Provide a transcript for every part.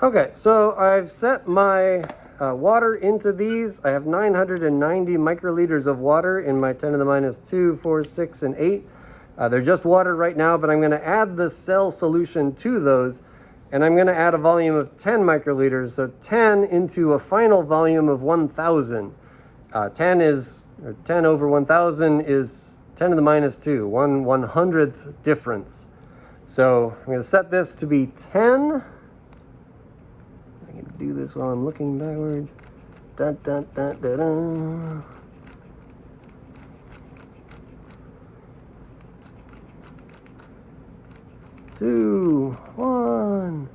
Okay, so I've set my water into these. I have 990 microliters of water in my 10 to the minus 2, 4, 6, and 8. They're just water right now, but I'm going to add the cell solution to those, and I'm going to add a volume of 10 microliters, so 10 into a final volume of 1,000. 10 over 1,000 is 10 to the minus 2, 1/100th difference. So I'm going to set this to be 10. I can do this while I'm looking backward. Dun, dun, dun, dun, dun. Two, one.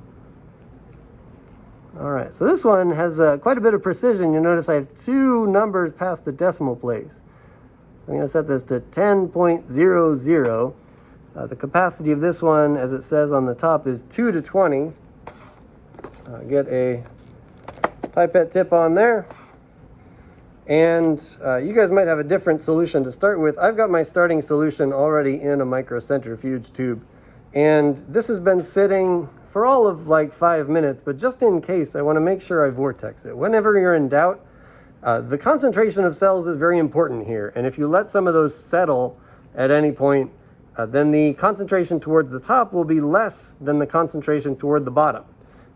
All right, so this one has quite a bit of precision. You'll notice I have two numbers past the decimal place. I'm going to set this to 10.00. The capacity of this one, as it says on the top, is 2 to 20. Get a pipette tip on there. And you guys might have a different solution to start with. I've got my starting solution already in a microcentrifuge tube. And this has been sitting for all of like 5 minutes, but just in case, I want to make sure I vortex it. Whenever you're in doubt, the concentration of cells is very important here. And if you let some of those settle at any point, then the concentration towards the top will be less than the concentration toward the bottom.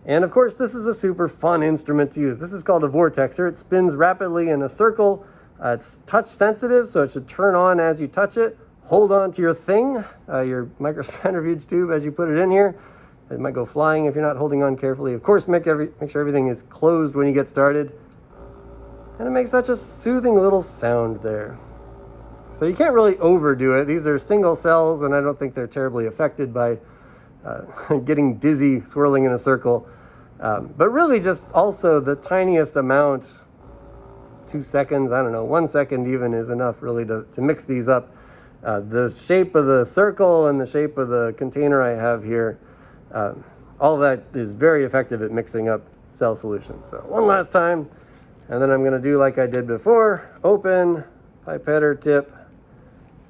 And of course, this is a super fun instrument to use. This is called a vortexer. It spins rapidly in a circle. It's touch sensitive, so it should turn on as you touch it. Hold on to your thing, your microcentrifuge tube, as you put it in here. It might go flying if you're not holding on carefully. Of course, make sure everything is closed when you get started. And it makes such a soothing little sound there. So you can't really overdo it. These are single cells, and I don't think they're terribly affected by getting dizzy swirling in a circle. But really just also the tiniest amount, 2 seconds, I don't know, 1 second even is enough really to mix these up. The shape of the circle and the shape of the container I have here, all of that is very effective at mixing up cell solutions. So one last time, and then I'm going to do like I did before. Open, pipetter tip,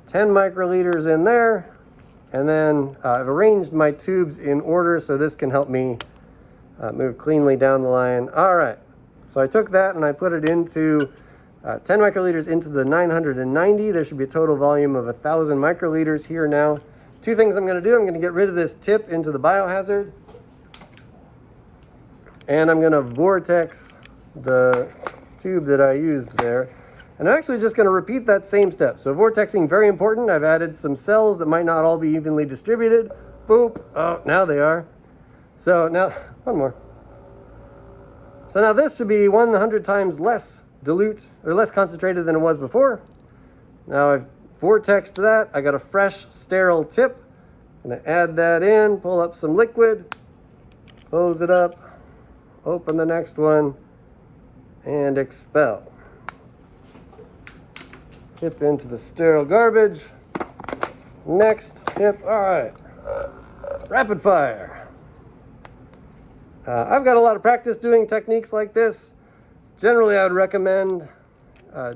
10 microliters in there, and then I've arranged my tubes in order so this can help me move cleanly down the line. All right, so I took that and I put it into 10 microliters into the 990. There should be a total volume of 1,000 microliters here now. Two things I'm going to do. I'm going to get rid of this tip into the biohazard, and I'm going to vortex the tube that I used there. And I'm actually just going to repeat that same step. So vortexing, very important. I've added some cells that might not all be evenly distributed. Boop. Oh, now they are. So now, one more. So now this should be 100 times less dilute, or less concentrated than it was before. Now I've vortexed that. I got a fresh, sterile tip. I'm going to add that in, pull up some liquid, close it up, open the next one, and expel. Tip into the sterile garbage. Next tip. All right. Rapid fire. I've got a lot of practice doing techniques like this. Generally, I would recommend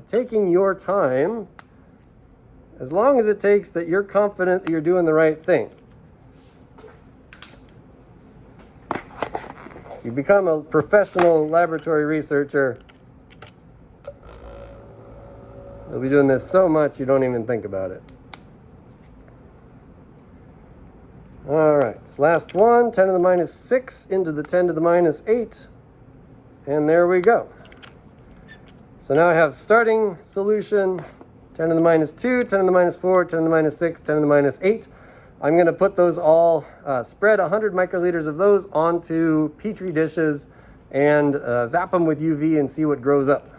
taking your time as long as it takes that you're confident that you're doing the right thing. You become a professional laboratory researcher. You'll be doing this so much you don't even think about it. All right, so last one, 10 to the minus 6 into the 10 to the minus 8. And there we go. So now I have starting solution, 10 to the minus 2, 10 to the minus 4, 10 to the minus 6, 10 to the minus 8. I'm going to put those all, spread 100 microliters of those onto Petri dishes and zap them with UV and see what grows up.